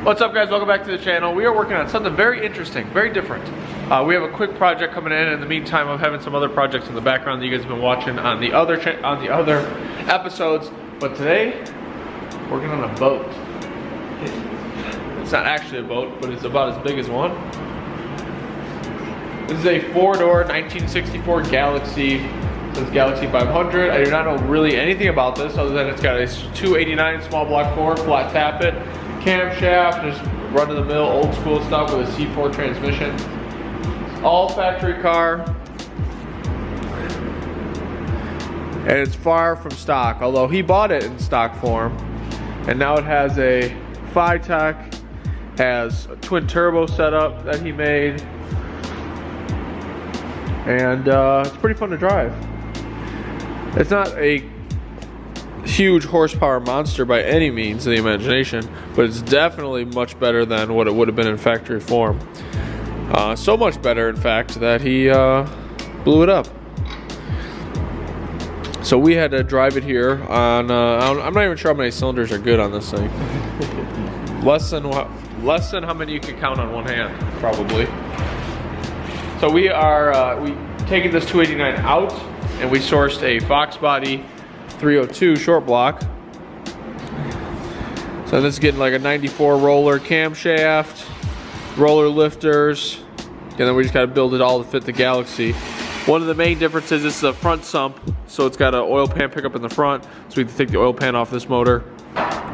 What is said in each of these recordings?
What's up, guys? Welcome back to the channel. We are working on something very interesting, very different. We have a quick project coming in. In the meantime, I'm having some other projects in the background that you guys have been watching on the other episodes. But today, working on a boat. It's not actually a boat, but it's about as big as one. This is a four-door 1964 Galaxie. It says Galaxie 500. I do not know really anything about this other than it's got a 289 small block 4 flat tappet, camshaft, just run-of-the-mill old school stuff with a C4 transmission. All factory car. And it's far from stock, although he bought it in stock form. And now it has a Phi-Tech, has a twin turbo setup that he made. And it's pretty fun to drive. It's not a huge horsepower monster by any means in the imagination, but it's definitely much better than what it would have been in factory form. So much better, in fact, that he blew it up. So we had to drive it here on, I'm not even sure how many cylinders are good on this thing. less than how many you can count on one hand, probably. So we are taking this 289 out, and we sourced a Fox Body 302 short block. So this is getting like a 94 roller camshaft, roller lifters, and then we just gotta build it all to fit the Galaxie. One of the main differences is the front sump, so it's got an oil pan pickup in the front, so we can take the oil pan off this motor,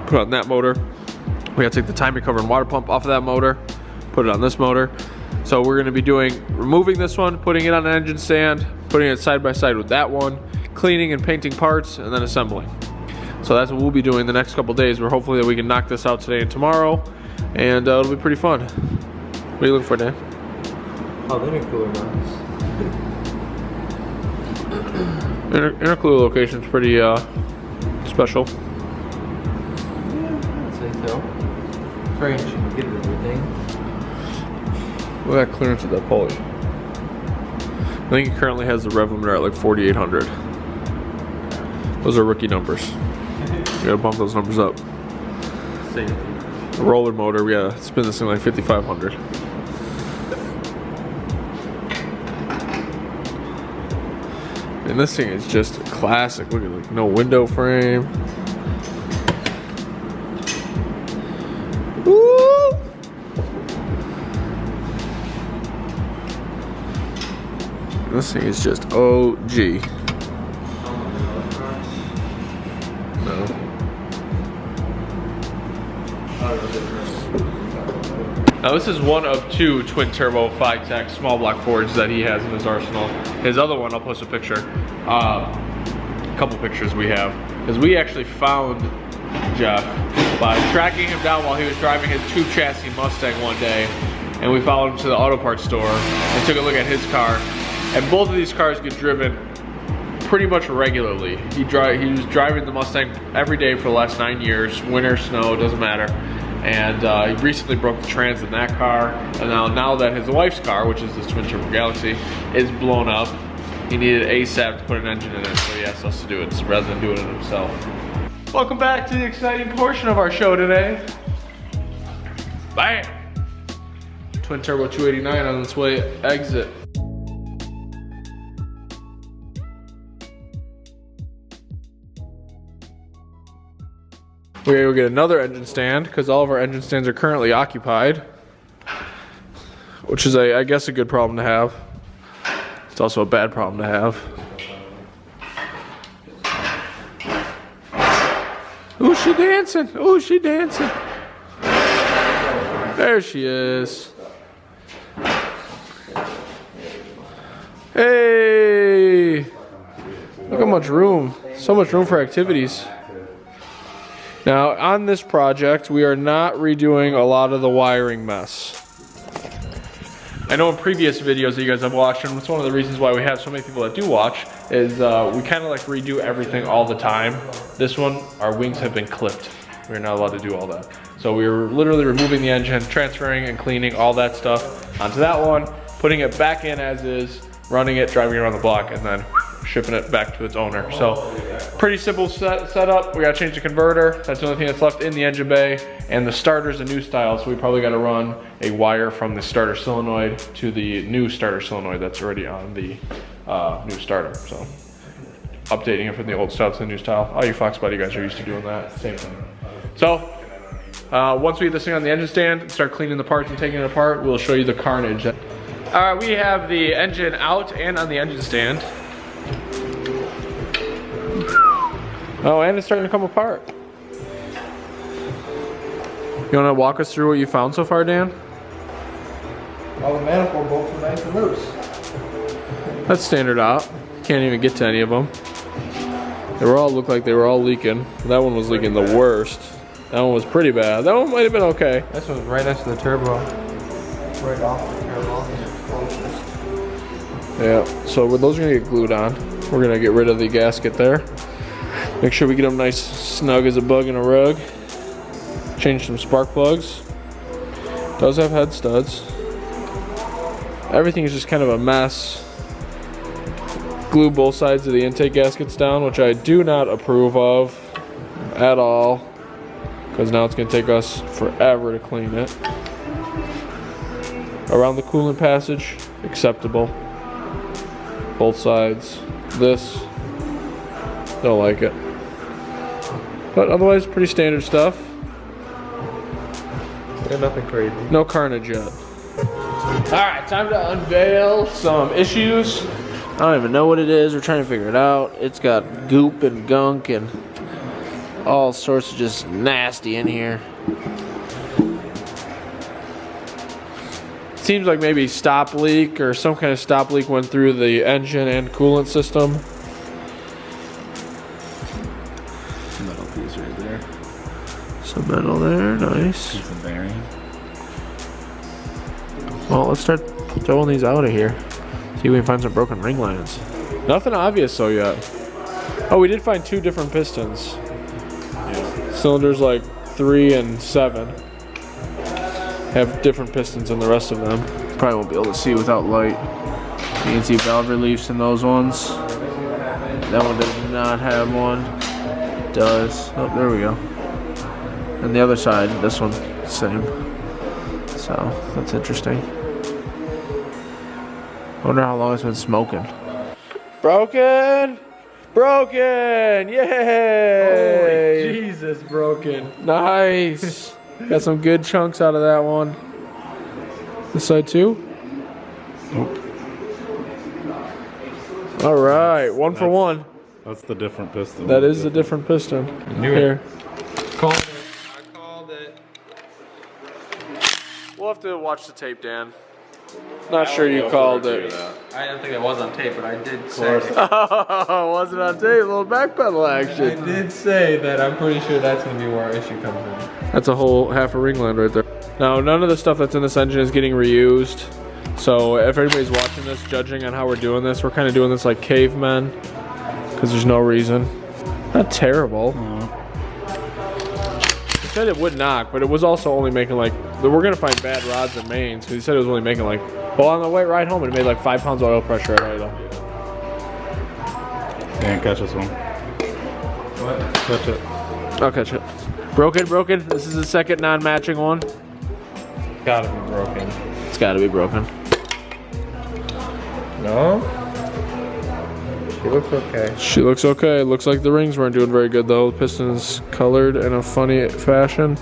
put it on that motor. We gotta take the timing cover and water pump off of that motor, put it on this motor. So we're gonna be removing this one, putting it on an engine stand, putting it side by side with that one, cleaning and painting parts, and then assembling. So that's what we'll be doing the next couple days. We're hopefully that we can knock this out today and tomorrow, and it'll be pretty fun. What are you looking for, Dan? Oh, the intercooler mounts. Intercooler location's pretty special. Yeah, I'd say so. Very interesting to get everything. Look at that clearance of that pulley. I think it currently has the rev limiter at like 4,800. Those are rookie numbers. We gotta bump those numbers up. Safety. The roller motor, we gotta spin this thing like 5,500. And this thing is just classic. Look at, like, no window frame. Woo! This thing is just OG. No. Now this is one of two twin turbo Phi-Tech small block Fords that he has in his arsenal. His other one, I'll post a picture. A couple pictures we have. Because we actually found Jeff by tracking him down while he was driving his tube chassis Mustang one day. And we followed him to the auto parts store and took a look at his car. And both of these cars get driven pretty much regularly. He was driving the Mustang every day for the last 9 years. Winter, snow, doesn't matter. And he recently broke the trans in that car. And now that his wife's car, which is this twin turbo Galaxie, is blown up, he needed ASAP to put an engine in it. So he asked us to do it rather than doing it himself. Welcome back to the exciting portion of our show today. Bam! Twin turbo 289 on its way exit. We're gonna get another engine stand because all of our engine stands are currently occupied, which is, I guess, a good problem to have. It's also a bad problem to have. Ooh, she dancing. Ooh, she dancing. There she is. Hey! Look how much room. So much room for activities. Now, on this project, we are not redoing a lot of the wiring mess. I know in previous videos that you guys have watched, and it's one of the reasons why we have so many people that do watch, is we kind of like redo everything all the time. This one, our wings have been clipped. We're not allowed to do all that. So we're literally removing the engine, transferring and cleaning all that stuff onto that one, putting it back in as is, running it, driving around the block, and then shipping it back to its owner. So Pretty simple setup. We gotta change the converter. That's the only thing that's left in the engine bay. And the starter's a new style, so we probably gotta run a wire from the starter solenoid to the new starter solenoid that's already on the new starter. So updating it from the old style to the new style. All you Fox Buddy guys are used to doing that. Same thing. So once we get this thing on the engine stand and start cleaning the parts and taking it apart, we'll show you the carnage. All right, we have the engine out and on the engine stand. Oh, and it's starting to come apart. You wanna walk us through what you found so far, Dan? All the manifold bolts are nice and loose. That's standard out. Can't even get to any of them. They were all looked like they were all leaking. That one was leaking the worst. That one was pretty bad. That one might have been okay. This one's right next to the turbo. Right off the turbo. Yeah, so those are gonna get glued on. We're gonna get rid of the gasket there. Make sure we get them nice snug as a bug in a rug. Change some spark plugs. Does have head studs. Everything is just kind of a mess. Glue both sides of the intake gaskets down, which I do not approve of at all, because now it's gonna take us forever to clean it. Around the coolant passage, acceptable. Both sides. This, don't like it. But otherwise, pretty standard stuff. Yeah, nothing crazy. No carnage yet. Alright, time to unveil some issues. I don't even know what it is. We're trying to figure it out. It's got goop and gunk and all sorts of just nasty in here. Seems like maybe stop leak or some kind of stop leak went through the engine and coolant system. Metal piece right there. Some metal there, nice. Piece of bearing. Well, let's start throwing these out of here. See if we can find some broken ring lines. Nothing obvious though yet. Oh, we did find 2 different pistons. Yeah. Cylinders like 3 and 7 have different pistons than the rest of them. Probably won't be able to see without light. You can see valve reliefs in those ones. That one does not have one. Does. Oh, there we go. And the other side, this one, same. So, that's interesting. I wonder how long it's been smoking. Broken! Broken! Yay! Holy Jesus, broken. Nice! Got some good chunks out of that one. This side too? Nope. Alright, one for one. That's the different piston. That is the different piston. Knew Here. Called it. I called it. We'll have to watch the tape, Dan. Not sure you called it. I didn't think it was on tape, but I did say. Oh, was it on tape? A little backpedal I action. did say that I'm pretty sure that's going to be where our issue comes in. That's a whole half a ring line right there. Now, none of the stuff that's in this engine is getting reused. So if everybody's watching this, judging on how we're doing this, we're kind of doing this like cavemen. Because there's no reason. Not terrible. He said it would knock, but it was also only making like, we're gonna find bad rods and mains, because he said it was only making like, well, on the way ride home it made like 5 pounds of oil pressure at idle. Can't catch this one. What? Catch it. I'll catch it. Broken, broken. This is the second non-matching one. Gotta be broken. It's gotta be broken. No? She looks okay. She looks okay. Looks like the rings weren't doing very good though. The piston's colored in a funny fashion.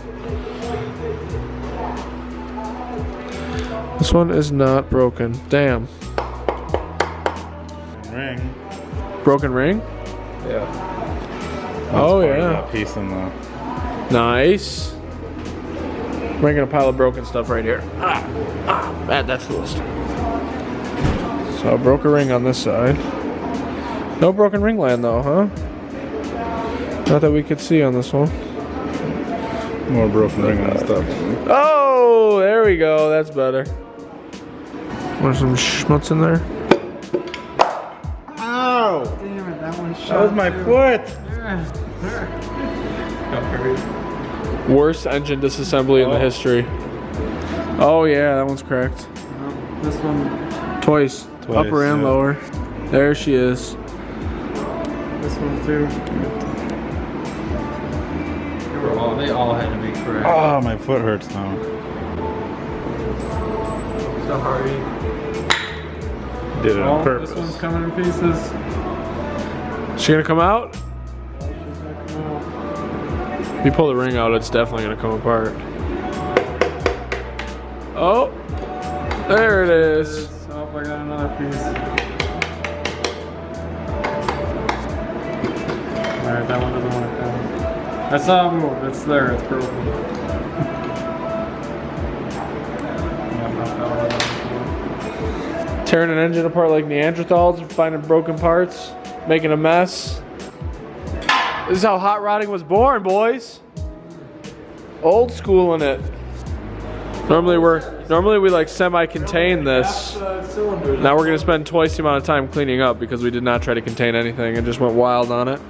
This one is not broken. Damn. Ring. Broken ring? Yeah. Oh, That's part of yeah. That piece in the. Nice. Bringing a pile of broken stuff right here. That's the list. So I broke a ring on this side. No broken ring line though, huh? Not that we could see on this one. More broken ring on stuff. Oh, there we go. That's better. There's some schmutz in there. Ow! Damn it, that one shot. That was my foot! Worst engine disassembly in the history. Oh yeah, that one's cracked. This one. Twice. Upper and yeah. lower. There she is. This one too. They all had to be correct. Oh, my foot hurts now. Sorry. Did it on purpose. This one's coming in pieces. She gonna come out? If you pull the ring out, it's definitely gonna come apart. Oh, there it is. Oh, I got another piece. Alright, that one doesn't want to come. That's not a move, it's there, it's broken. Tearing an engine apart like Neanderthals, finding broken parts, making a mess. This is how hot rodding was born, boys. Old school in it. Normally we like semi-contain this. Now we're gonna spend twice the amount of time cleaning up because we did not try to contain anything and just went wild on it.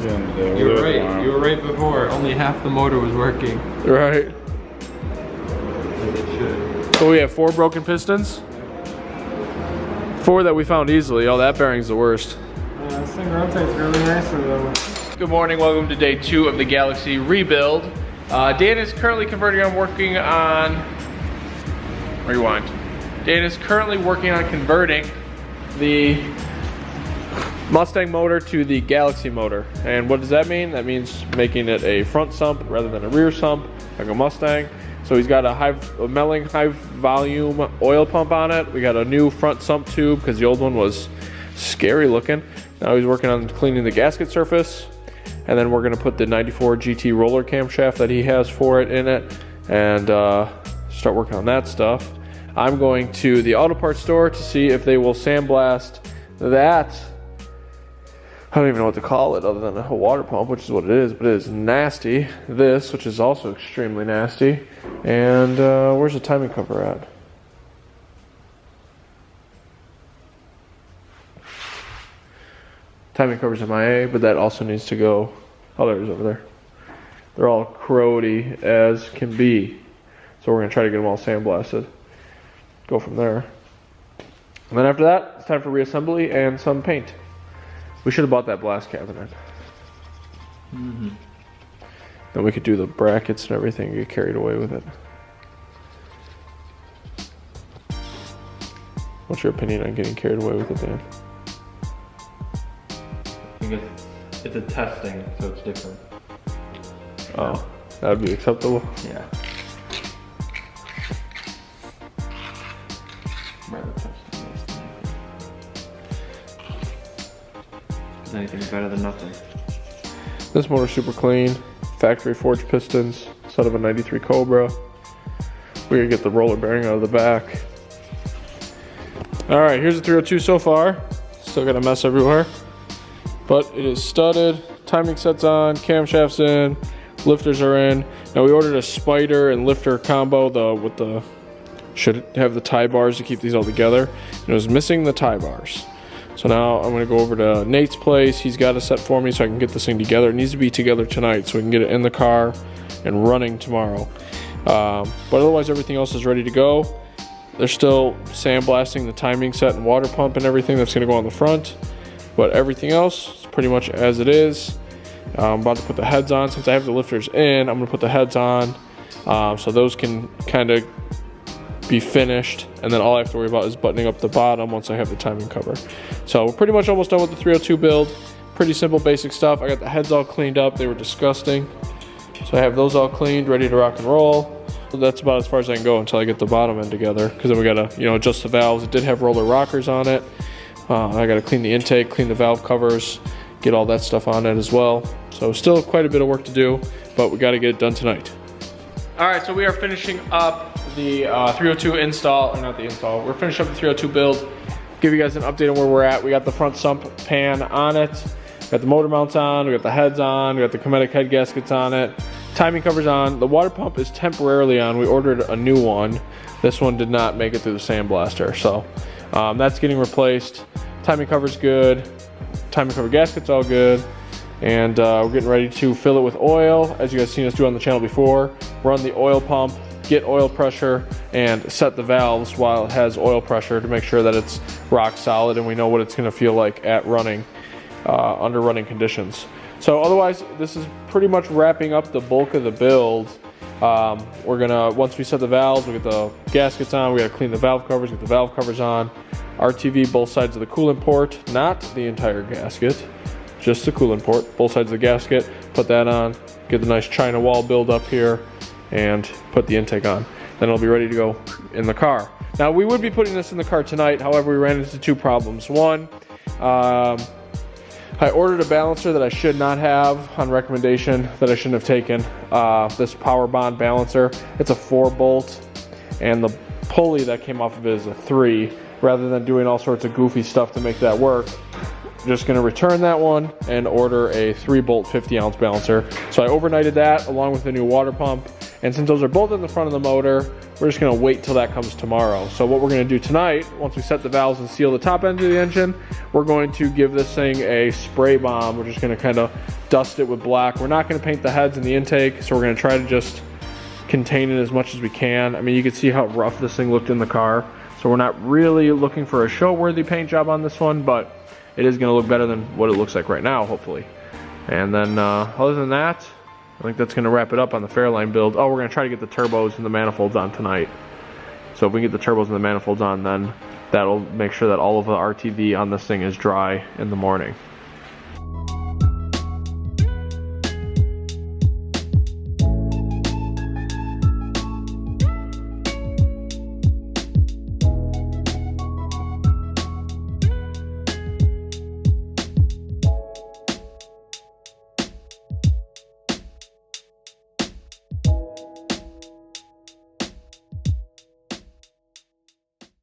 You were right. You were right before. Only half the motor was working. Right. Like it should. So we have 4 broken pistons. 4 that we found easily. Oh, that bearing's the worst. This thing rotates really nicely though. Good morning. Welcome to day 2 of the Galaxie rebuild. Dan is currently working on. Rewind. Dan is currently working on converting the Mustang motor to the Galaxie motor. And what does that mean? That means making it a front sump rather than a rear sump, like a Mustang. So he's got a Melling high volume oil pump on it. We got a new front sump tube because the old one was scary looking. Now he's working on cleaning the gasket surface. And then we're gonna put the 94 GT roller camshaft that he has for it in it and start working on that stuff. I'm going to the auto parts store to see if they will sandblast that. I don't even know what to call it other than a water pump, which is what it is, but it is nasty. This, which is also extremely nasty. And where's the timing cover at? Timing cover's MIA, but that also needs to go. Oh, there's over there. They're all corrody as can be. So we're gonna try to get them all sandblasted. Go from there. And then after that, it's time for reassembly and some paint. We should have bought that blast cabinet. Then we could do the brackets and everything and get carried away with it. What's your opinion on getting carried away with it, Dan? I think it's a testing, so it's different. Oh, that would be acceptable? Yeah. Rather testing this than anything's better than nothing. This motor's super clean. Factory forged pistons, set of a 93 Cobra. We're gonna get the roller bearing out of the back. All right, here's the 302 so far. Still got a mess everywhere. But it is studded, timing set's on, camshafts in, lifters are in. Now we ordered a spider and lifter combo, should have the tie bars to keep these all together. And it was missing the tie bars. So now I'm gonna go over to Nate's place. He's got a set for me so I can get this thing together. It needs to be together tonight so we can get it in the car and running tomorrow. But otherwise everything else is ready to go. They're still sandblasting the timing set and water pump and everything that's gonna go on the front. But everything else is pretty much as it is. I'm about to put the heads on. Since I have the lifters in, I'm gonna put the heads on. So those can kind of be finished. And then all I have to worry about is buttoning up the bottom once I have the timing cover. So we're pretty much almost done with the 302 build. Pretty simple, basic stuff. I got the heads all cleaned up. They were disgusting. So I have those all cleaned, ready to rock and roll. So that's about as far as I can go until I get the bottom end together. Because then we gotta, adjust the valves. It did have roller rockers on it. I gotta clean the intake, clean the valve covers, get all that stuff on it as well. So still quite a bit of work to do, but we gotta get it done tonight. All right, so we are finishing up the 302 install, or not the install, we're finishing up the 302 build. Give you guys an update on where we're at. We got the front sump pan on it, got the motor mounts on, we got the heads on, we got the Cometic head gaskets on it, timing covers on. The water pump is temporarily on. We ordered a new one. This one did not make it through the sandblaster, so that's getting replaced. Timing cover's good, timing cover gasket's all good, and we're getting ready to fill it with oil, as you guys seen us do on the channel before. Run the oil pump, get oil pressure, and set the valves while it has oil pressure to make sure that it's rock solid and we know what it's gonna feel like at running. under running conditions. So otherwise, this is pretty much wrapping up the bulk of the build. We're gonna, once we set the valves, we get the gaskets on, we gotta clean the valve covers, get the valve covers on, RTV both sides of the coolant port, not the entire gasket, just the coolant port, both sides of the gasket, put that on, get the nice China wall build up here, and put the intake on. Then it'll be ready to go in the car. Now we would be putting this in the car tonight, however we ran into two problems. One, I ordered a balancer that I should not have on recommendation, that I shouldn't have taken. This power bond balancer, it's a 4-bolt, and the pulley that came off of it is a 3. Rather than doing all sorts of goofy stuff to make that work, I'm just gonna return that one and order a 3-bolt 50-ounce balancer. So I overnighted that along with the new water pump, and since those are both in the front of the motor, we're just gonna wait till that comes tomorrow. So what we're gonna do tonight, once we set the valves and seal the top end of the engine, we're going to give this thing a spray bomb. We're just gonna kind of dust it with black. We're not gonna paint the heads and the intake, so we're gonna try to just contain it as much as we can. I mean, you can see how rough this thing looked in the car. So we're not really looking for a show-worthy paint job on this one, but it is gonna look better than what it looks like right now, hopefully. And then other than that, I think that's gonna wrap it up on the Fairline build. Oh, we're gonna try to get the turbos and the manifolds on tonight. So if we can get the turbos and the manifolds on, then that'll make sure that all of the RTV on this thing is dry in the morning.